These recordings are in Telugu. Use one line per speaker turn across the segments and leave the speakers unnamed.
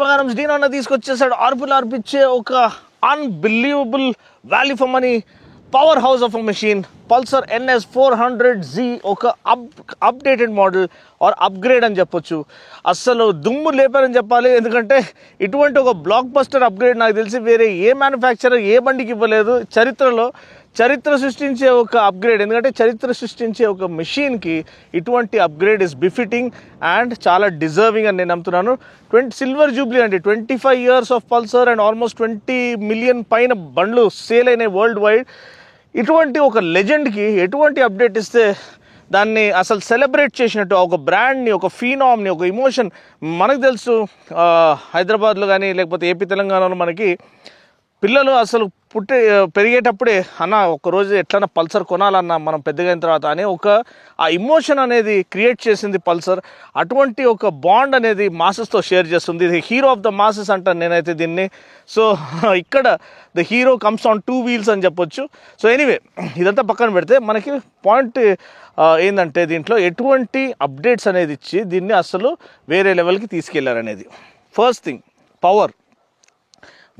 బంగారం డీన్ అన్న తీసుకొచ్చేసాడు అర్పులు అర్పించే ఒక unbelievable value for money power house of a machine Pulsar NS 400Z ఒక అప్డేటెడ్ మోడల్ ఆర్ అప్గ్రేడ్ అని చెప్పొచ్చు. అస్సలు దుమ్ము లేపారని చెప్పాలి. ఎందుకంటే ఇటువంటి ఒక బ్లాక్ బస్టర్ అప్గ్రేడ్ నాకు తెలిసి వేరే ఏ మ్యానుఫ్యాక్చరర్ ఏ బండికి ఇవ్వలేదు చరిత్ర సృష్టించే ఒక అప్గ్రేడ్. ఎందుకంటే చరిత్ర సృష్టించే ఒక మెషిన్కి ఇటువంటి అప్గ్రేడ్ ఇస్ బిఫిటింగ్ అండ్ చాలా డిజర్వింగ్ అని నేను నమ్ముతున్నాను. సిల్వర్ జూబ్లీ అండి, 25 years of Pulsar and almost 20 million పైన బండ్లు సేల్ అయినాయి వరల్డ్ వైడ్. ఇటువంటి ఒక లెజెండ్కి ఎటువంటి అప్డేట్ ఇస్తే దాన్ని అసలు సెలబ్రేట్ చేసినట్టు, ఒక బ్రాండ్ని, ఒక ఫీనామ్ని, ఒక ఇమోషన్. మనకు తెలుసు హైదరాబాద్లో కానీ లేకపోతే ఏపీ తెలంగాణలో మనకి పిల్లలు అసలు పెరిగేటప్పుడే అన్న ఒక్కరోజు ఎట్లన్నా పల్సర్ కొనాలన్నా మనం పెద్దగా అయిన తర్వాత అనే ఆ ఇమోషన్ అనేది క్రియేట్ చేసింది పల్సర్. అటువంటి ఒక బాండ్ అనేది మాసెస్తో షేర్ చేస్తుంది. ఇది హీరో ఆఫ్ ద మాసెస్ అంటాను నేనైతే దీన్ని. సో ఇక్కడ the hero comes on 2 wheels అని చెప్పొచ్చు. సో ఎనీవే ఇదంతా పక్కన పెడితే మనకి పాయింట్ ఏంటంటే దీంట్లో ఎటువంటి అప్డేట్స్ అనేది ఇచ్చి దీన్ని అసలు వేరే లెవెల్కి తీసుకెళ్లారనేది. First thing power.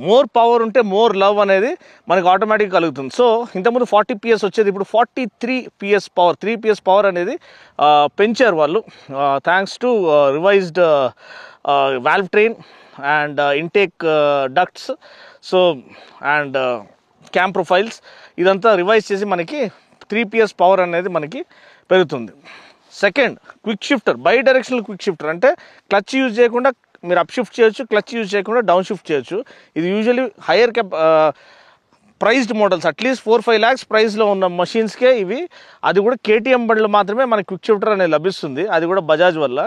More power ఉంటే మోర్ లవ్ అనేది మనకు ఆటోమేటిక్గా కలుగుతుంది. సో ఇంతకుముందు 40 PS వచ్చేది, ఇప్పుడు 43 PS పవర్, 3 PS పవర్ అనేది పెంచారు వాళ్ళు. Thanks to revised valve train and intake ducts so and cam profiles ఇదంతా రివైజ్ చేసి మనకి 3 PS పవర్ అనేది మనకి పెరుగుతుంది. Second, quick shifter, bidirectional quick shifter. అంటే క్లచ్ యూజ్ చేయకుండా మీరు అప్ షిఫ్ట్ చేయొచ్చు, క్లచ్ యూజ్ చేయకుండా డౌన్ షిఫ్ట్ చేయొచ్చు. ఇది usually higher priced models, at least 4-5 lakhs ప్రైస్లో ఉన్న మషిన్స్కే ఇవి. అది కూడా KTM బండ్లు మాత్రమే మనకి క్విక్ షిఫ్టర్ అనేది లభిస్తుంది, అది కూడా బజాజ్ వల్ల.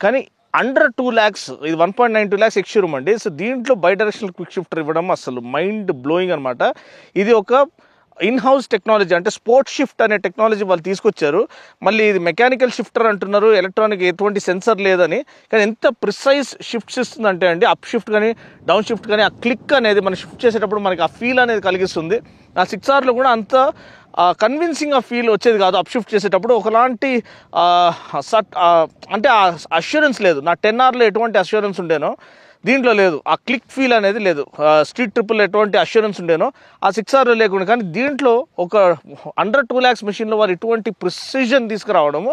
కానీ అండర్ 2 lakhs, ఇది 1.92 lakhs ఎక్స్షోరూమ్ అండి. సో దీంట్లో బై డైరెక్షనల్ క్విక్ షిఫ్టర్ ఇవ్వడం అసలు మైండ్ బ్లోయింగ్ అనమాట. ఇది ఒక ఇన్-హౌస్ టెక్నాలజీ, అంటే స్పోర్ట్ షిఫ్ట్ అనే టెక్నాలజీ వాళ్ళు తీసుకొచ్చారు. మళ్ళీ ఇది మెకానికల్ షిఫ్టర్ అంటున్నారు, ఎలక్ట్రానిక్ ఎటువంటి సెన్సర్ లేదని. కానీ ఎంత ప్రిసైజ్ షిఫ్ట్స్ ఇస్తుందంటే అండి, అప్ షిఫ్ట్ కానీ డౌన్ షిఫ్ట్ కానీ ఆ క్లిక్ అనేది మనం షిఫ్ట్ చేసేటప్పుడు మనకి ఆ ఫీల్ అనేది కలిగిస్తుంది. నా 6Rలో కూడా అంత కన్విన్సింగ్ ఆ ఫీల్ వచ్చేది కాదు. అప్ షిఫ్ట్ చేసేటప్పుడు ఒకలాంటి అంటే ఆ అష్యూరెన్స్ లేదు. నా 10Rలో ఎటువంటి అష్యూరెన్స్ ఉండేనో దీంట్లో లేదు, ఆ క్లిక్ ఫీల్ అనేది లేదు. స్ట్రీట్ ట్రిపుల్ ఎటువంటి అష్యూరెన్స్ ఉండేనో ఆ 6Rలో లేకుండా. కానీ దీంట్లో ఒక అండర్ 2 lakhs మెషిన్లో వారు ఇటువంటి ప్రిసిజన్ తీసుకురావడము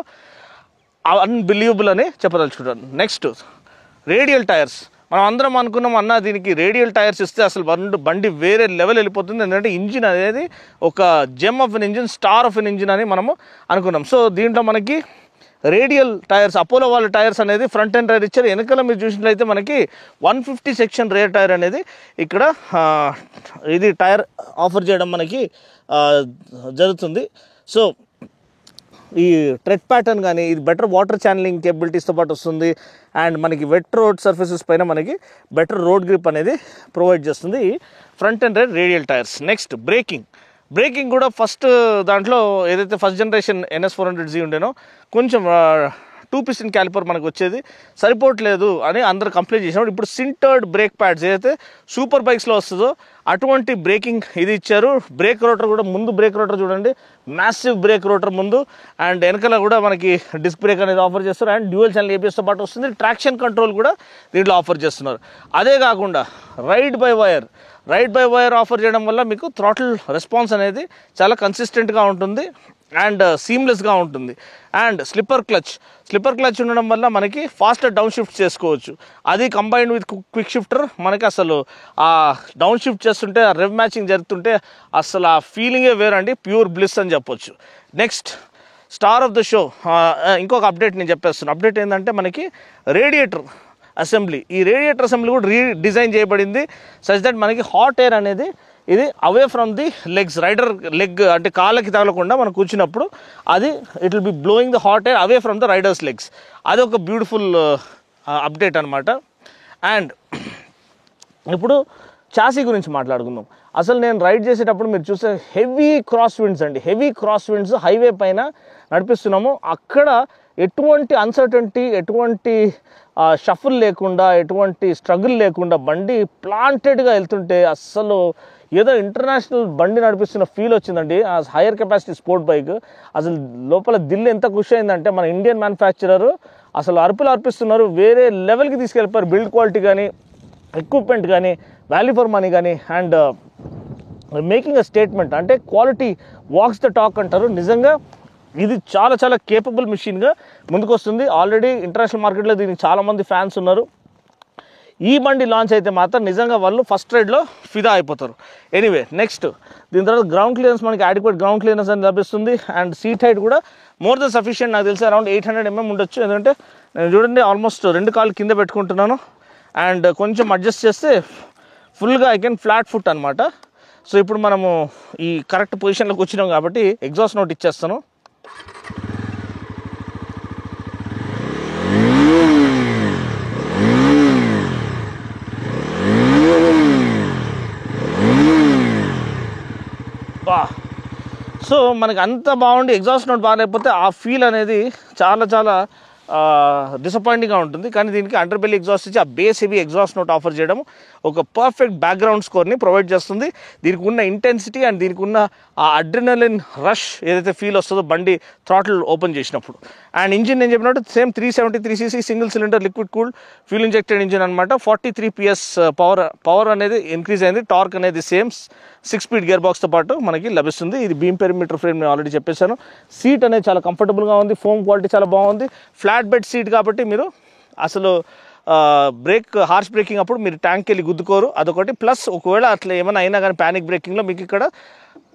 అన్బిలీవబుల్ అని చెప్పదలుచుకుంటాను. Next, radial tyres. మనం అందరం అనుకున్నాం అన్న దీనికి రేడియల్ టైర్స్ ఇస్తే అసలు బండి వేరే లెవెల్ వెళ్ళిపోతుంది. ఎందుకంటే ఇంజిన్ అనేది ఒక gem of an engine, star of an engine అని మనము అనుకున్నాం. సో దీంట్లో మనకి రేడియల్ టైర్స్, అపోలో వాళ్ళ టైర్స్ అనేది ఫ్రంట్ ఎండ్ టైర్ ఇచ్చారు. వెనకాల మీరు చూసినట్లయితే మనకి 150 సెక్షన్ రేర్ టైర్ అనేది ఇక్కడ ఇది టైర్ ఆఫర్ చేయడం మనకి జరుగుతుంది. సో ఈ ట్రెడ్ ప్యాటర్న్ కానీ ఇది బెటర్ వాటర్ ఛానలింగ్ కేపబిలిటీస్తో పాటు వస్తుంది. అండ్ మనకి వెట్ రోడ్ సర్ఫేసెస్ పైన మనకి బెటర్ రోడ్ గ్రిప్ అనేది ప్రొవైడ్ చేస్తుంది ఈ front and radial tyres. Next, breaking కూడా ఫస్ట్ దాంట్లో ఏదైతే ఫస్ట్ జనరేషన్ NS 400Z ఉండేనో కొంచెం 2 piston క్యాలిపర్ మనకు వచ్చేది సరిపోవట్లేదు అని అందరూ కంప్లైంట్ చేసినప్పుడు ఇప్పుడు సింటర్డ్ బ్రేక్ ప్యాడ్స్ ఏదైతే సూపర్ బైక్స్లో వస్తుందో అటువంటి బ్రేకింగ్ ఇది ఇచ్చారు. బ్రేక్ రోటర్ కూడా, ముందు బ్రేక్ రోటర్ చూడండి, మ్యాసివ్ బ్రేక్ రోటర్ ముందు, అండ్ వెనకాల కూడా మనకి డిస్క్ బ్రేక్ అనేది ఆఫర్ చేస్తారు. అండ్ డ్యూయల్ ఛానల్ ABSతో పాటు వస్తుంది. ట్రాక్షన్ కంట్రోల్ కూడా దీంట్లో ఆఫర్ చేస్తున్నారు. అదే కాకుండా రైడ్ బై వైర్ ఆఫర్ చేయడం వల్ల మీకు థ్రాటిల్ రెస్పాన్స్ అనేది చాలా కన్సిస్టెంట్గా ఉంటుంది అండ్ సీమ్లెస్గా ఉంటుంది. అండ్ స్లిప్పర్ క్లచ్ ఉండడం వల్ల మనకి ఫాస్టర్ డౌన్ షిఫ్ట్ చేసుకోవచ్చు. అది కంబైన్డ్ విత్ క్విక్ షిఫ్టర్ మనకి అసలు ఆ డౌన్ షిఫ్ట్ చేస్తుంటే, ఆ రెవ్ మ్యాచింగ్ జరుగుతుంటే అసలు ఆ ఫీలింగే వేరండి, ప్యూర్ బ్లిస్ అని చెప్పొచ్చు. Next, star of the show, ఇంకొక అప్డేట్ నేను చెప్పేస్తున్నాను. అప్డేట్ ఏంటంటే మనకి రేడియేటర్ అసెంబ్లీ, ఈ రేడియేటర్ అసెంబ్లీ కూడా రీడిజైన్ చేయబడింది సచ్ దట్ మనకి హాట్ ఎయిర్ అనేది ఇది away from the legs, rider leg అంటే కాళ్ళకి తగలకుండా మనం కూర్చున్నప్పుడు అది it will be blowing the hot air away from the riders legs. అది ఒక బ్యూటిఫుల్ అప్డేట్ అనమాట. అండ్ ఇప్పుడు చాసీ గురించి మాట్లాడుకుందాం. అసలు నేను రైడ్ చేసేటప్పుడు మీరు చూస్తే హెవీ క్రాస్ విండ్స్ హైవే పైన నడిపిస్తున్నాము. అక్కడ ఎటువంటి అన్సర్టనిటీ, ఎటువంటి షఫుల్ లేకుండా, ఎటువంటి స్ట్రగుల్ లేకుండా బండి ప్లాంటెడ్గా వెళ్తుంటే అస్సలు ఏదో ఇంటర్నేషనల్ బండి నడిపిస్తున్న ఫీల్ వచ్చిందండి. ఆ హైయర్ కెపాసిటీ స్పోర్ట్ బైక్ అసలు లోపల దిల్ ఎంత ఖుషి అయిందంటే మన ఇండియన్ మ్యానుఫ్యాక్చరర్ అసలు అర్పిస్తున్నారు, వేరే లెవెల్కి తీసుకెళ్ళిపోయారు. బిల్డ్ క్వాలిటీ కానీ ఎక్విప్మెంట్ కానీ వాల్యూ ఫర్ మనీ కానీ అండ్ మేకింగ్ అ స్టేట్మెంట్ అంటే క్వాలిటీ వాక్స్ ద టాక్ అంటారు. నిజంగా ఇది చాలా చాలా కేపబుల్ మిషన్గా ముందుకు వస్తుంది. ఆల్రెడీ ఇంటర్నేషనల్ మార్కెట్లో దీనికి చాలామంది ఫ్యాన్స్ ఉన్నారు. ఈ బండి లాంచ్ అయితే మాత్రం నిజంగా వాళ్ళు ఫస్ట్ రైడ్లో ఫిదా అయిపోతారు. ఎనీవే నెక్స్ట్ దీని తర్వాత గ్రౌండ్ క్లియరెన్స్ మనకి అడిక్వేట్ గ్రౌండ్ క్లియరెన్స్ అని లభిస్తుంది. అండ్ సీట్ హైట్ కూడా మోర్ దెన్ సఫిషియంట్. నాకు తెలిసి అరౌండ్ 800 mm ఉండొచ్చు. ఎందుకంటే నేను చూడండి ఆల్మోస్ట్ 2 కాళ్ళు కింద పెట్టుకుంటున్నాను. అండ్ కొంచెం అడ్జస్ట్ చేస్తే ఫుల్గా ఐ కెన్ ఫ్లాట్ ఫుట్ అనమాట. సో ఇప్పుడు మనము ఈ కరెక్ట్ పొజిషన్లోకి వచ్చినాం కాబట్టి ఎగ్జాస్ట్ నోట్ ఇచ్చేస్తాను. సో మనకి అంత బాగుండి ఎగ్జాస్ట్ నోట్ బాగాలేకపోతే ఆ ఫీల్ అనేది చాలా చాలా డిసప్పాయింటింగ్గా ఉంటుంది. కానీ దీనికి అండర్ బెల్లీ ఎగ్జాస్ట్ ఇచ్చి ఆ base heavy exhaust note offer చేయడం ఒక పర్ఫెక్ట్ బ్యాక్గ్రౌండ్ స్కోర్ని ప్రొవైడ్ చేస్తుంది. దీనికి ఉన్న ఇంటెన్సిటీ అండ్ దీనికి ఉన్న ఆ అడ్రినలిన్ రష్ ఏదైతే ఫీల్ వస్తుందో బండి థ్రాటిల్ ఓపెన్ చేసినప్పుడు. అండ్ ఇంజిన్ నేను చెప్పినట్టు same 373cc single cylinder liquid cooled fuel injected engine అనమాట. 43 PS పవర్ అనేది ఇంక్రీజ్ అయింది. టార్క్ అనేది సేమ్ 6 స్పీడ్ గేర్ బాక్స్తో పాటు మనకి లభిస్తుంది. ఇది బీమ్ పెరిమీటర్ ఫ్రేమ్ నేను ఆల్రెడీ చెప్పేశాను. సీట్ అనేది చాలా కంఫర్టబుల్గా ఉంది. ఫోమ్ క్వాలిటీ చాలా బాగుంది. ఫ్లాట్ బెడ్ సీట్ కాబట్టి మీరు అసలు హార్ష్ బ్రేకింగ్ అప్పుడు మీరు ట్యాంక్కి వెళ్ళి గుద్దుకోరు, అదొకటి. ప్లస్ ఒకవేళ అట్లా ఏమైనా అయినా కానీ ప్యానిక్ బ్రేకింగ్లో మీకు ఇక్కడ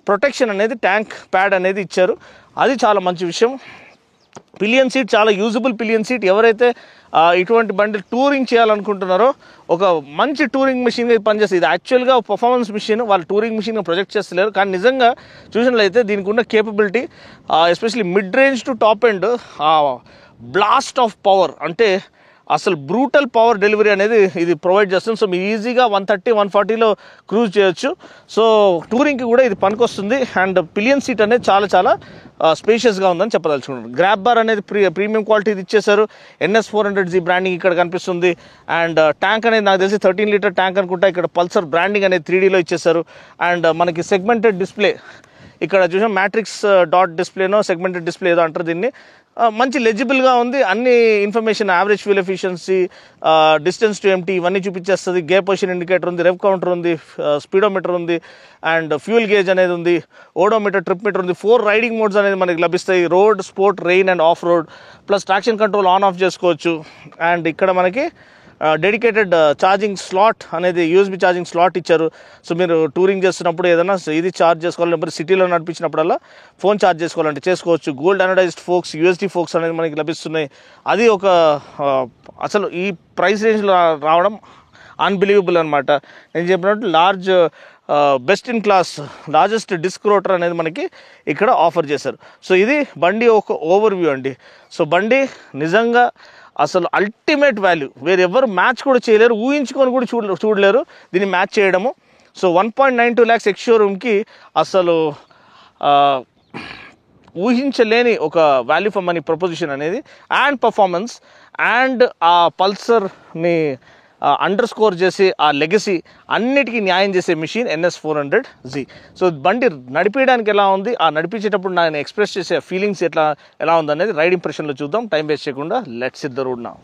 ప్రొటెక్షన్ అనేది ట్యాంక్ ప్యాడ్ అనేది ఇచ్చారు. అది చాలా మంచి విషయం. పిలియన్ సీట్ చాలా యూజబుల్ పిలియన్ సీట్. ఎవరైతే ఇటువంటి బండి టూరింగ్ చేయాలనుకుంటున్నారో ఒక మంచి టూరింగ్ మిషన్గా ఇది పనిచేస్తుంది. ఇది యాక్చువల్గా పర్ఫార్మెన్స్ మిషన్, వాళ్ళు టూరింగ్ మిషన్గా ప్రొజెక్ట్ చేస్తలేరు. కానీ నిజంగా చూసినట్లయితే దీనికి ఉన్న capability especially mid range to top end blast of power అంటే అసలు బ్రూటల్ పవర్ డెలివరీ అనేది ఇది ప్రొవైడ్ చేస్తుంది. సో మీరు ఈజీగా 130-140లో క్రూజ్ చేయొచ్చు. సో టూరింగ్కి కూడా ఇది పనికొస్తుంది. అండ్ పిలియన్ సీట్ అనేది చాలా చాలా స్పేషియస్గా ఉందని చెప్పదలుచుకున్నాను. గ్రాబ్ బార్ అనేది ప్రీమియం క్వాలిటీ ఇచ్చేసారు. NS400Z బ్రాండింగ్ ఇక్కడ కనిపిస్తుంది. అండ్ ట్యాంక్ అనేది నాకు తెలిసి 13 లీటర్ ట్యాంక్ అనుకుంటా. ఇక్కడ పల్సర్ బ్రాండింగ్ అనేది 3Dలో ఇచ్చేసారు. అండ్ మనకి సెగ్మెంటెడ్ డిస్ప్లే ఇక్కడ చూసాం. మ్యాట్రిక్స్ డాట్ డిస్ప్లేనో సెగ్మెంటెడ్ డిస్ప్లే ఏదో అంటారు దీన్ని. మంచి లెజిబుల్గా ఉంది. అన్ని information average fuel efficiency, distance to empty ఇవన్నీ చూపించేస్తుంది. గేర్ పొజిషన్ ఇండికేటర్ ఉంది, రెవ్ కౌంటర్ ఉంది, స్పీడోమీటర్ ఉంది, అండ్ ఫ్యూల్ గేజ్ అనేది ఉంది, ఓడోమీటర్, ట్రిప్ మీటర్ ఉంది. 4 రైడింగ్ మోడ్స్ అనేది మనకి లభిస్తాయి. Road, sport, rain and of road. Plus traction control on off చేసుకోవచ్చు. అండ్ ఇక్కడ మనకి డెడికేటెడ్ ఛార్జింగ్ స్లాట్ అనేది USB ఛార్జింగ్ స్లాట్ ఇచ్చారు. సో మీరు టూరింగ్ చేస్తున్నప్పుడు ఏదైనా ఇది ఛార్జ్ చేసుకోవాలి, లేకపోతే సిటీలో నడిపించినప్పుడల్లా ఫోన్ ఛార్జ్ చేసుకోవాలంటే చేసుకోవచ్చు. గోల్డ్ అనడైజ్డ్ ఫోక్స్, USD ఫోక్స్ అనేది మనకి లభిస్తున్నాయి. అది ఒక అసలు ఈ ప్రైస్ రేంజ్లో రావడం అన్బిలీవబుల్ అనమాట. నేను చెప్పినట్టు best in class largest disc rotor అనేది మనకి ఇక్కడ ఆఫర్ చేశారు. సో ఇది బండి ఒక ఓవర్ వ్యూ అండి. సో బండి నిజంగా అసలు అల్టిమేట్ వాల్యూ, వేరెవ్వరు మ్యాచ్ కూడా చేయలేరు, ఊహించుకొని కూడా చూడలేరు దీన్ని మ్యాచ్ చేయడము. సో 1.92 lakhs ఎక్స్ షోరూమ్కి అసలు ఊహించలేని ఒక వాల్యూ ఫర్ మనీ ప్రపోజిషన్ అనేది అండ్ పర్ఫార్మెన్స్ అండ్ ఆ పల్సర్ని అండర్ స్కోర్ చేసి ఆ లెగసీ అన్నిటికీ న్యాయం చేసే మిషన్ NS400Z. సో బండి నడిపించడానికి ఎలా ఉంది, ఆ నడిపించేటప్పుడు నేను ఎక్స్ప్రెస్ చేసే ఫీలింగ్స్ ఎలా ఉందనేది రైడ్ ఇంప్రెషన్లో చూద్దాం. టైం వేస్ట్ చేయకుండా let's hit the road now.